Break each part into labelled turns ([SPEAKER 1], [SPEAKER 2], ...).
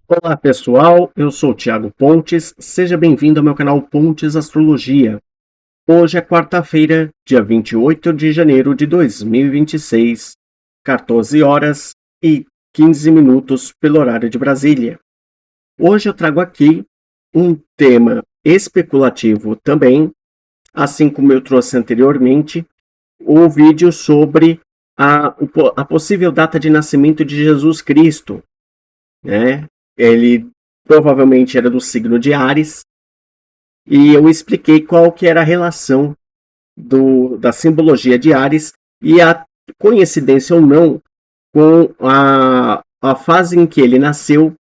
[SPEAKER 1] Olá pessoal, eu sou o Thiago Pontes, seja bem-vindo ao meu canal Pontes Astrologia. Hoje é quarta-feira, dia 28 de janeiro de 2026, 14 horas e 15 minutos pelo horário de Brasília. Hoje eu trago aqui um tema especulativo também, assim como eu trouxe anteriormente, o vídeo sobre a possível data de nascimento de Jesus Cristo, né? Ele provavelmente era do signo de Áries, e eu expliquei qual que era a relação da simbologia de Áries e a coincidência ou não com a fase em que ele nasceu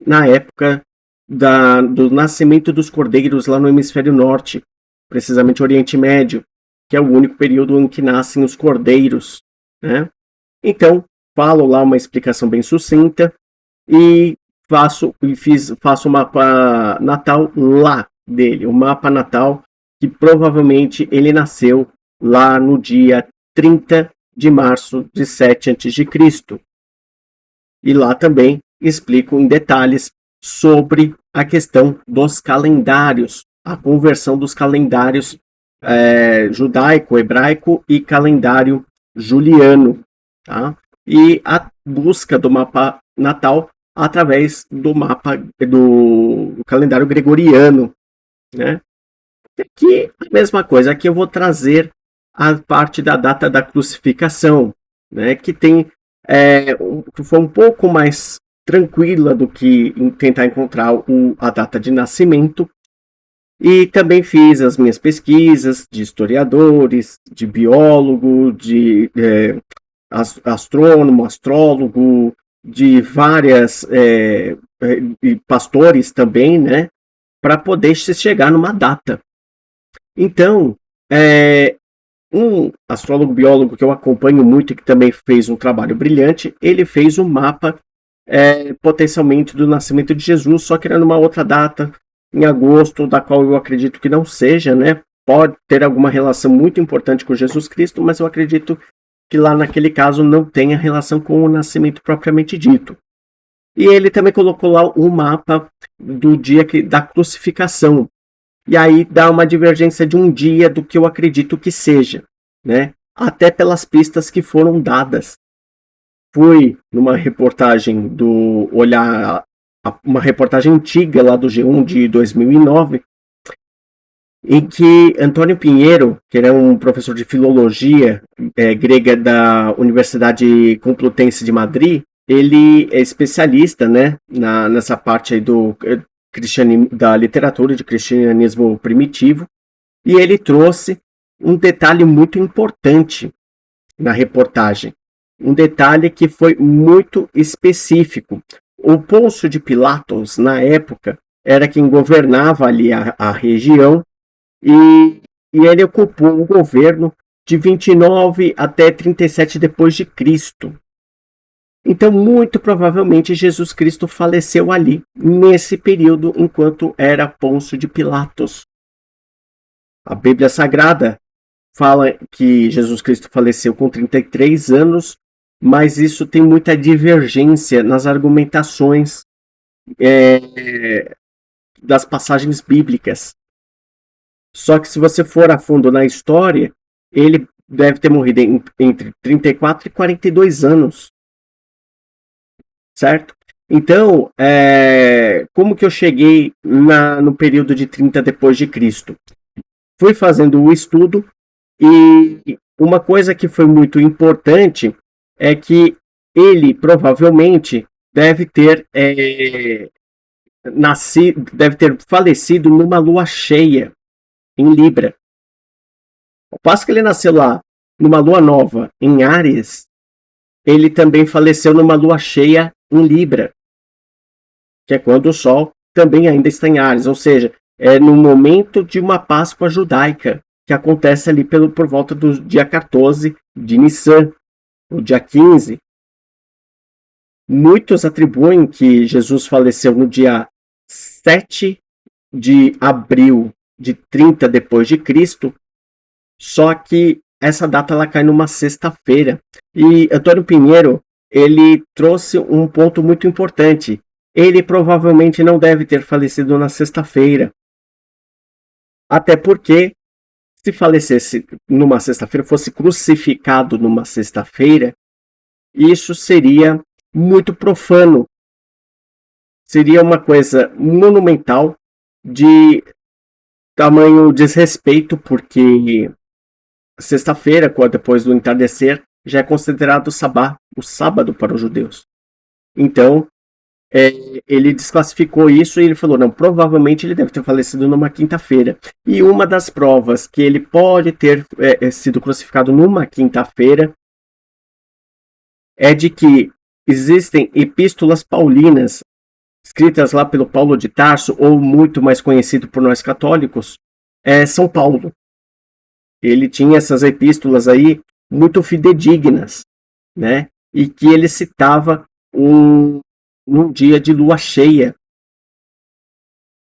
[SPEAKER 1] na época do nascimento dos cordeiros lá no hemisfério norte, precisamente Oriente Médio, que é o único período em que nascem os cordeiros, né? Então, falo lá uma explicação bem sucinta e faço o mapa natal lá dele, o mapa natal que provavelmente ele nasceu lá no dia 30 de março de 7 a.C. E lá também explico em detalhes sobre a questão dos calendários, a conversão dos calendários judaico, hebraico e calendário juliano, tá? E a busca do mapa natal através do mapa do calendário gregoriano, né? Aqui a mesma coisa, aqui eu vou trazer a parte da data da crucificação, né? Que que foi um pouco mais tranquila do que tentar encontrar a data de nascimento. E também fiz as minhas pesquisas de historiadores, de biólogo, de astrônomo, astrólogo, de várias pastores também, né, para poder se chegar numa data. Então, um astrólogo biólogo que eu acompanho muito e que também fez um trabalho brilhante, ele fez um mapa potencialmente do nascimento de Jesus, só que era numa outra data, em agosto, da qual eu acredito que não seja, né? Pode ter alguma relação muito importante com Jesus Cristo, mas eu acredito que lá naquele caso não tenha relação com o nascimento propriamente dito. E ele também colocou lá o mapa do dia da crucificação. E aí dá uma divergência de um dia do que eu acredito que seja, né? Até pelas pistas que foram dadas. Fui numa reportagem do Olhar, uma reportagem antiga lá do G1 de 2009, em que Antônio Pinheiro, que era um professor de filologia grega da Universidade Complutense de Madrid, ele é especialista, né, nessa parte aí da literatura de cristianismo primitivo, e ele trouxe um detalhe muito importante na reportagem, um detalhe que foi muito específico. O Pôncio de Pilatos, na época, era quem governava ali a região, e ele ocupou o governo de 29 até 37 depois de Cristo. Então, muito provavelmente, Jesus Cristo faleceu ali, nesse período, enquanto era Pôncio de Pilatos. A Bíblia Sagrada fala que Jesus Cristo faleceu com 33 anos, mas isso tem muita divergência nas argumentações das passagens bíblicas. Só que se você for a fundo na história, ele deve ter morrido entre 34 e 42 anos. Certo? Então, como que eu cheguei no período de 30 depois de Cristo? Fui fazendo o estudo e uma coisa que foi muito importante é que ele provavelmente deve ter deve ter falecido numa lua cheia em Libra. Ao passo que ele nasceu lá numa lua nova em Áries, ele também faleceu numa lua cheia em Libra, que é quando o Sol também ainda está em Áries, ou seja, é no momento de uma Páscoa judaica, que acontece ali por volta do dia 14 de Nissan, o dia 15. Muitos atribuem que Jesus faleceu no dia 7 de abril de 30 depois de Cristo, só que essa data ela cai numa sexta-feira. E Antônio Pinheiro, ele trouxe um ponto muito importante. ele provavelmente não deve ter falecido na sexta-feira. Até porque, se falecesse numa sexta-feira, fosse crucificado numa sexta-feira, isso seria muito profano. Seria uma coisa monumental de tamanho desrespeito, porque sexta-feira, depois do entardecer, já é considerado o sábado para os judeus. Então, ele desclassificou isso e ele falou, não, provavelmente ele deve ter falecido numa quinta-feira. E uma das provas que ele pode ter sido crucificado numa quinta-feira é de que existem epístolas paulinas escritas lá pelo Paulo de Tarso, ou muito mais conhecido por nós católicos, São Paulo. Ele tinha essas epístolas aí muito fidedignas, né? E que ele citava num dia de lua cheia.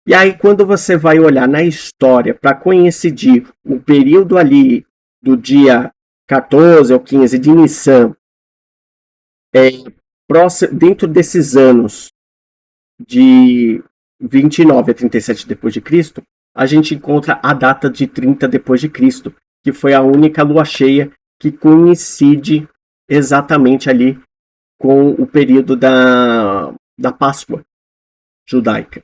[SPEAKER 1] E aí, quando você vai olhar na história para coincidir o período ali do dia 14 ou 15 de Nissan, dentro desses anos de 29 a 37 depois de Cristo, a gente encontra a data de 30 depois de Cristo, que foi a única lua cheia que coincide exatamente ali com o período da Páscoa judaica.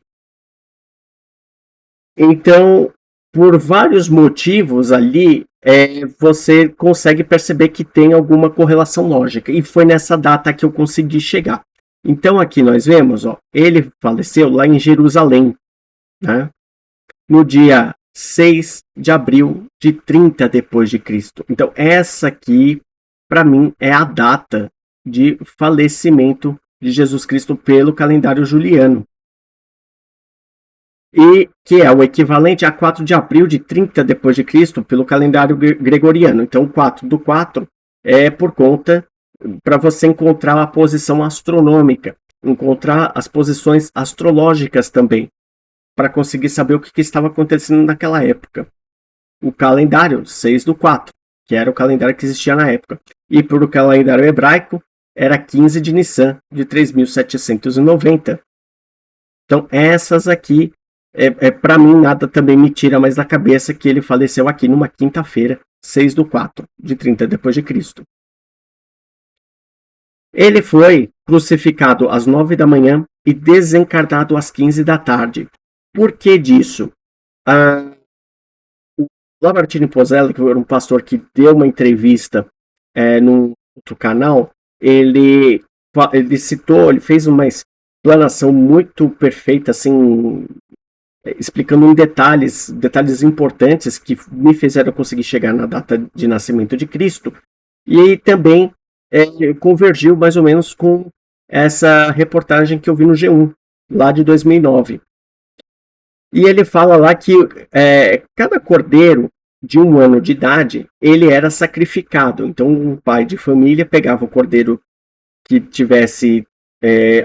[SPEAKER 1] Então, por vários motivos ali, você consegue perceber que tem alguma correlação lógica. E foi nessa data que eu consegui chegar. Então, aqui nós vemos, ele faleceu lá em Jerusalém, né? No dia 6 de abril de 30 depois de Cristo. Então, essa aqui, para mim, é a data de falecimento de Jesus Cristo pelo calendário juliano. E que é o equivalente a 4 de abril de 30 depois de Cristo pelo calendário gregoriano. Então, o 4 do 4 é por conta para você encontrar a posição astronômica, encontrar as posições astrológicas também, para conseguir saber o que estava acontecendo naquela época. O calendário 6 do 4, que era o calendário que existia na época. E por o calendário hebraico, era 15 de Nissan, de 3.790. Então, essas aqui, para mim, nada também me tira mais da cabeça que ele faleceu aqui numa quinta-feira, 6 do 4, de 30 depois de Cristo. Ele foi crucificado às 9 da manhã e desencarnado às 15 da tarde. Por que disso? O Lamartine Pozzelli, que era um pastor que deu uma entrevista num outro canal, ele citou, ele fez uma explanação muito perfeita, assim, explicando em detalhes importantes que me fizeram conseguir chegar na data de nascimento de Cristo. E também convergiu mais ou menos com essa reportagem que eu vi no G1, lá de 2009. E ele fala lá que cada cordeiro de 1 ano de idade, ele era sacrificado. Então, o pai de família pegava o cordeiro que tivesse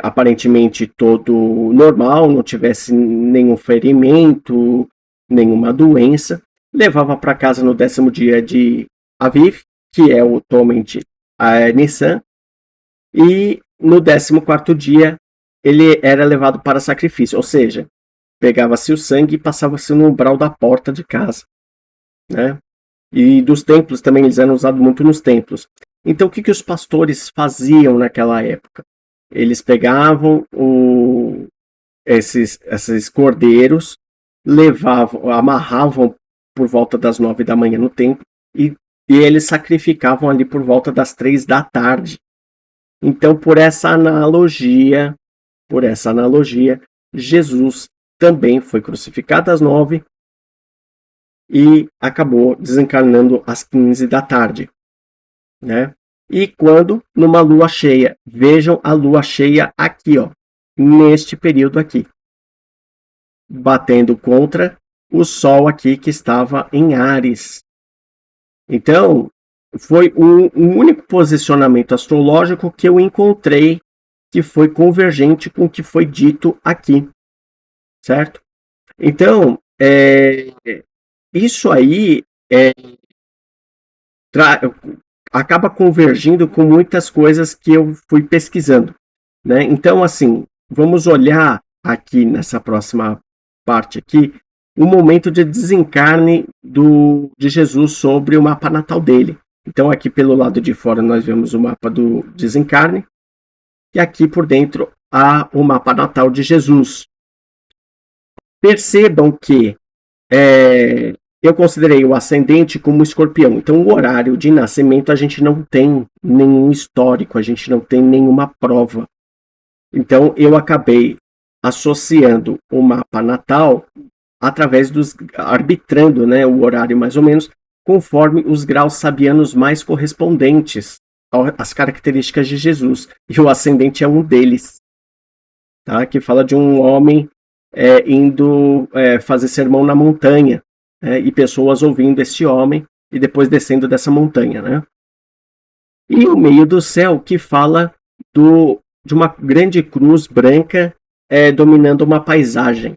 [SPEAKER 1] aparentemente todo normal, não tivesse nenhum ferimento, nenhuma doença, levava para casa no 10º dia de Aviv, que é atualmente a Nissan, e no 14º dia ele era levado para sacrifício, ou seja, pegava-se o sangue e passava-se no umbral da porta de casa, né? E dos templos também, eles eram usados muito nos templos. Então, o que os pastores faziam naquela época? Eles pegavam esses cordeiros, amarravam por volta das 9 da manhã no templo e eles sacrificavam ali por volta das 3 da tarde. Então, por essa analogia, Jesus também foi crucificado às 9 e acabou desencarnando às 15 da tarde, né? E quando? Numa lua cheia. Vejam a lua cheia aqui, neste período aqui, batendo contra o Sol aqui que estava em Áries. Então, foi um único posicionamento astrológico que eu encontrei que foi convergente com o que foi dito aqui, certo? Então, isso aí acaba convergindo com muitas coisas que eu fui pesquisando, né? Então, assim, vamos olhar aqui nessa próxima parte aqui, o momento de desencarne de Jesus sobre o mapa natal dele. Então aqui pelo lado de fora nós vemos o mapa do desencarne, e aqui por dentro há o mapa natal de Jesus. Percebam que eu considerei o ascendente como escorpião. Então, o horário de nascimento a gente não tem nenhum histórico, a gente não tem nenhuma prova. Então, eu acabei associando o mapa natal através arbitrando, né, o horário mais ou menos, conforme os graus sabianos mais correspondentes às características de Jesus. E o ascendente é um deles, tá? Que fala de um homem indo fazer sermão na montanha, e pessoas ouvindo esse homem e depois descendo dessa montanha, né? E o meio do céu, que fala de uma grande cruz branca dominando uma paisagem.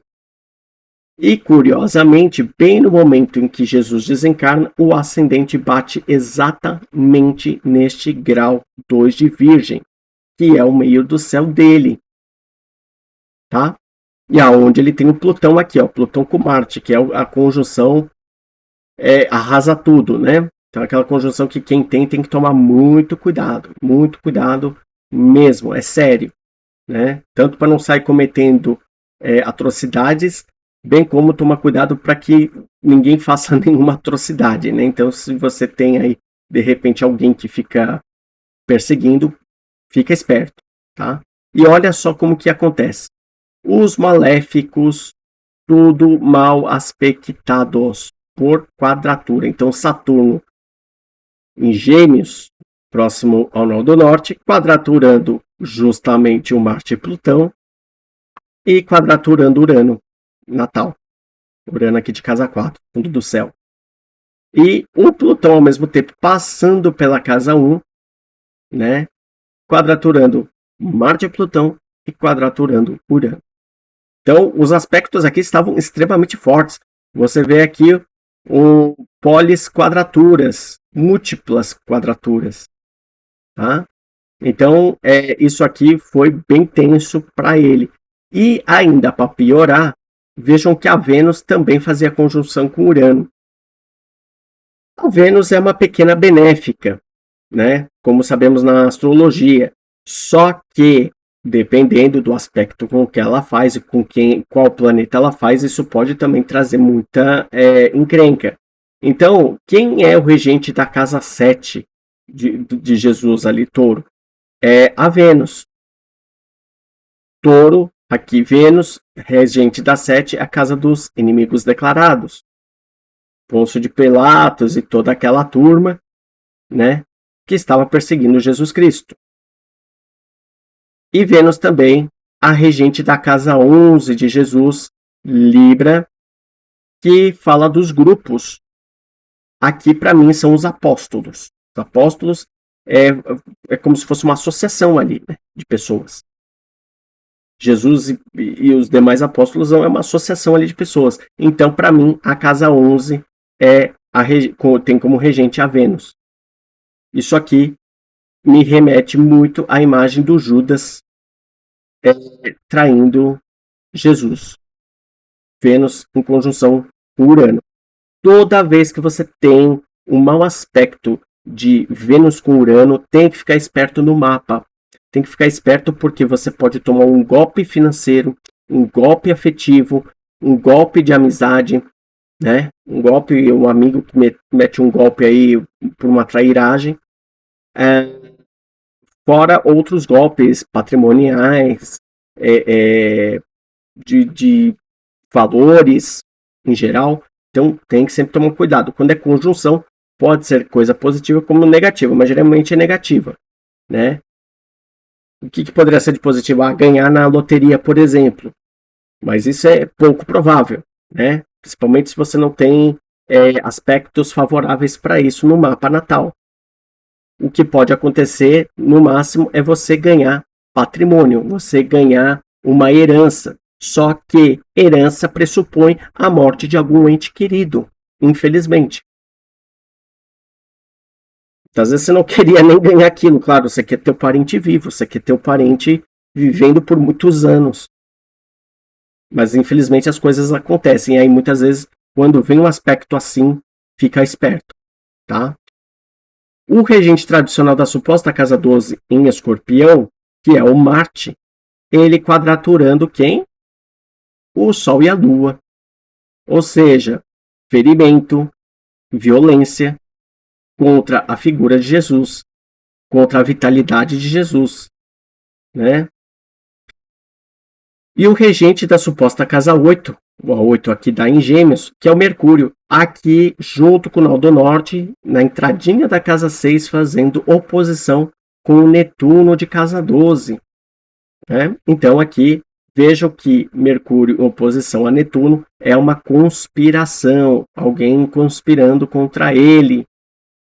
[SPEAKER 1] E, curiosamente, bem no momento em que Jesus desencarna, o ascendente bate exatamente neste grau 2 de Virgem, que é o meio do céu dele. Tá? E aonde ele tem o Plutão aqui, ó, Plutão com Marte, que é a conjunção arrasa tudo, né? Então aquela conjunção que quem tem que tomar muito cuidado mesmo, é sério, né? Tanto para não sair cometendo atrocidades, bem como tomar cuidado para que ninguém faça nenhuma atrocidade, né? Então se você tem aí de repente alguém que fica perseguindo, fica esperto, tá? E olha só como que acontece. Os maléficos, tudo mal aspectados por quadratura. Então, Saturno em Gêmeos, próximo ao Nó do Norte, quadraturando justamente o Marte e Plutão, e quadraturando Urano, natal. Urano aqui de casa 4, fundo do céu. E o Plutão, ao mesmo tempo, passando pela casa 1, né? Quadraturando Marte e Plutão e quadraturando Urano. Então, os aspectos aqui estavam extremamente fortes. Você vê aqui polis quadraturas, múltiplas quadraturas. Tá? Então, isso aqui foi bem tenso para ele. E ainda para piorar, vejam que a Vênus também fazia conjunção com Urano. A Vênus é uma pequena benéfica, né? Como sabemos na astrologia. Só que dependendo do aspecto com que ela faz e qual planeta ela faz, isso pode também trazer muita encrenca. Então, quem é o regente da casa 7 de Jesus ali, Touro? É a Vênus. Touro, aqui Vênus, regente da 7, a casa dos inimigos declarados. Pôncio de Pilatos e toda aquela turma, né, que estava perseguindo Jesus Cristo. E Vênus também, a regente da casa 11 de Jesus, Libra, que fala dos grupos. Aqui, para mim, são os apóstolos. Os apóstolos é como se fosse uma associação ali, né, de pessoas. Jesus e os demais apóstolos é uma associação ali de pessoas. Então, para mim, a casa 11 tem como regente a Vênus. Isso aqui me remete muito à imagem do Judas traindo Jesus. Vênus em conjunção com Urano. Toda vez que você tem um mau aspecto de Vênus com Urano, tem que ficar esperto no mapa. Tem que ficar esperto porque você pode tomar um golpe financeiro, um golpe afetivo, um golpe de amizade, né? Um amigo que mete um golpe aí por uma trairagem. Fora outros golpes patrimoniais, de valores em geral. Então tem que sempre tomar cuidado. Quando é conjunção, pode ser coisa positiva como negativa, mas geralmente é negativa, né? O que poderia ser de positivo? Ganhar na loteria, por exemplo. Mas isso é pouco provável, né? Principalmente se você não tem aspectos favoráveis para isso no mapa natal. O que pode acontecer, no máximo, é você ganhar patrimônio, você ganhar uma herança. Só que herança pressupõe a morte de algum ente querido, infelizmente. Às vezes você não queria nem ganhar aquilo, claro, você quer ter o parente vivo, você quer ter o parente vivendo por muitos anos. Mas infelizmente as coisas acontecem. E aí muitas vezes, quando vem um aspecto assim, fica esperto, tá? O regente tradicional da suposta casa 12 em Escorpião, que é o Marte, ele quadraturando quem? O Sol e a Lua. Ou seja, ferimento, violência contra a figura de Jesus, contra a vitalidade de Jesus, né? E o regente da suposta casa 8, o 8 aqui dá em Gêmeos, que é o Mercúrio, aqui junto com o Nó do Norte, na entradinha da casa 6, fazendo oposição com o Netuno de casa 12. Né? Então aqui vejam que Mercúrio em oposição a Netuno é uma conspiração, alguém conspirando contra ele,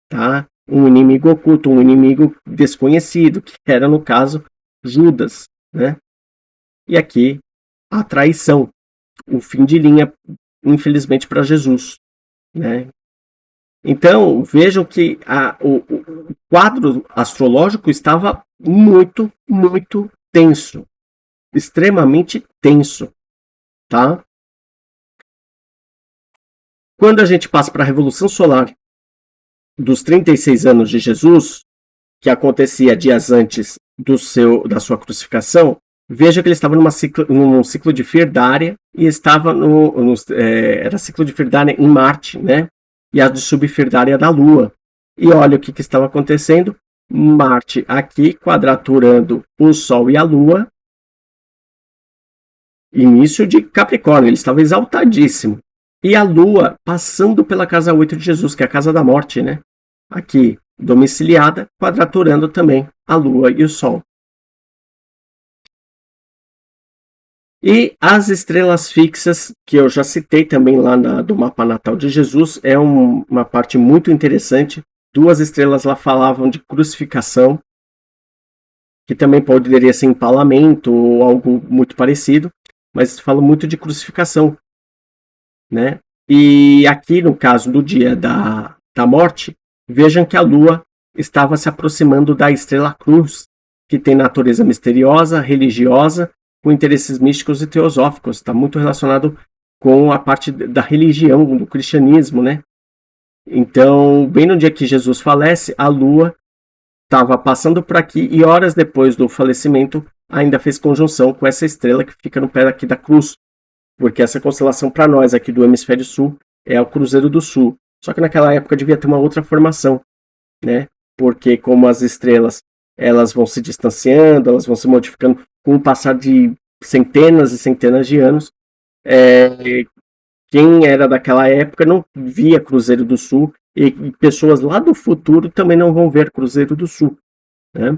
[SPEAKER 1] tá? Um inimigo oculto, um inimigo desconhecido, que era no caso Judas, né? E aqui a traição, o fim de linha, infelizmente, para Jesus, né? Então vejam que o quadro astrológico estava muito, muito tenso, extremamente tenso, tá? Quando a gente passa para a Revolução Solar dos 36 anos de Jesus, que acontecia dias antes da sua crucificação, veja que ele estava num ciclo de Firdária e estava era ciclo de Firdária em Marte, né? E a de subfirdária da Lua. E olha o que estava acontecendo. Marte aqui quadraturando o Sol e a Lua. Início de Capricórnio, ele estava exaltadíssimo. E a Lua passando pela casa 8 de Jesus, que é a casa da morte, né? Aqui, domiciliada, quadraturando também a Lua e o Sol. E as estrelas fixas, que eu já citei também lá do mapa natal de Jesus, é uma parte muito interessante. Duas estrelas lá falavam de crucificação, que também poderia ser empalamento ou algo muito parecido, mas falam muito de crucificação, né? E aqui, no caso do dia da morte, vejam que a Lua estava se aproximando da estrela Cruz, que tem natureza misteriosa, religiosa, com interesses místicos e teosóficos. Está muito relacionado com a parte da religião, do cristianismo, né? Então, bem no dia que Jesus falece, a Lua estava passando por aqui e horas depois do falecimento ainda fez conjunção com essa estrela que fica no pé aqui da Cruz, porque essa constelação para nós aqui do hemisfério sul é o Cruzeiro do Sul. Só que naquela época devia ter uma outra formação, né? Porque como as estrelas elas vão se distanciando, elas vão se modificando com o passar de centenas e centenas de anos, quem era daquela época não via Cruzeiro do Sul e pessoas lá do futuro também não vão ver Cruzeiro do Sul, né?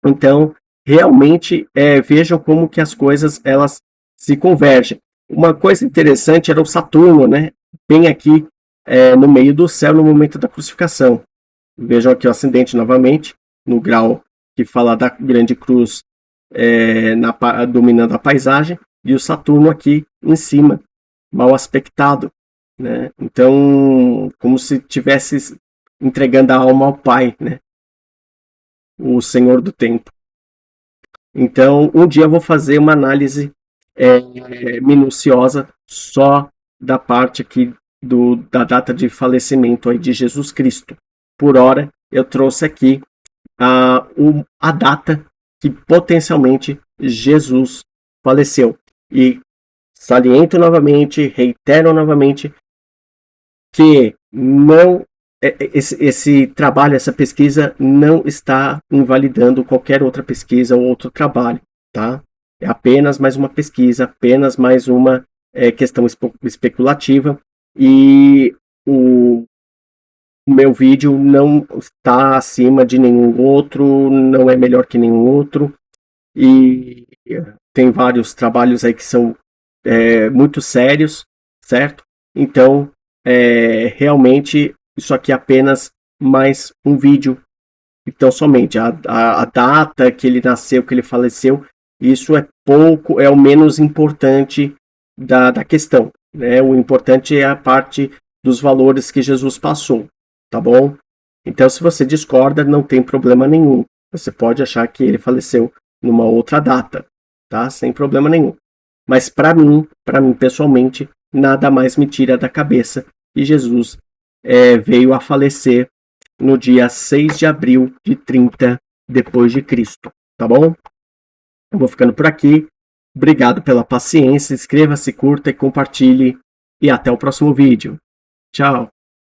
[SPEAKER 1] Então, realmente, vejam como que as coisas elas se convergem. Uma coisa interessante era o Saturno, né? Bem aqui no meio do céu no momento da crucificação. Vejam aqui o ascendente novamente, no grau que fala da grande cruz dominando a paisagem, e o Saturno aqui em cima, mal aspectado, né? Então, como se estivesse entregando a alma ao Pai, né? O Senhor do Tempo. Então, um dia eu vou fazer uma análise minuciosa só da parte aqui da data de falecimento aí de Jesus Cristo. Por hora, eu trouxe aqui a data que potencialmente Jesus faleceu. E saliento novamente, reitero novamente, que não esse trabalho, essa pesquisa não está invalidando qualquer outra pesquisa ou outro trabalho, tá? É apenas mais uma pesquisa, apenas mais uma questão especulativa, e o meu vídeo não está acima de nenhum outro, não é melhor que nenhum outro, e tem vários trabalhos aí que são muito sérios, certo? Então, realmente, isso aqui é apenas mais um vídeo. Então, somente a data que ele nasceu, que ele faleceu, isso é pouco, é o menos importante da questão, né? O importante é a parte dos valores que Jesus passou, tá bom? Então, se você discorda, não tem problema nenhum. Você pode achar que ele faleceu numa outra data, tá? Sem problema nenhum. Mas para mim pessoalmente, nada mais me tira da cabeça que Jesus veio a falecer no dia 6 de abril de 30 depois de Cristo, tá bom? Eu vou ficando por aqui. Obrigado pela paciência, inscreva-se, curta e compartilhe. E até o próximo vídeo. Tchau!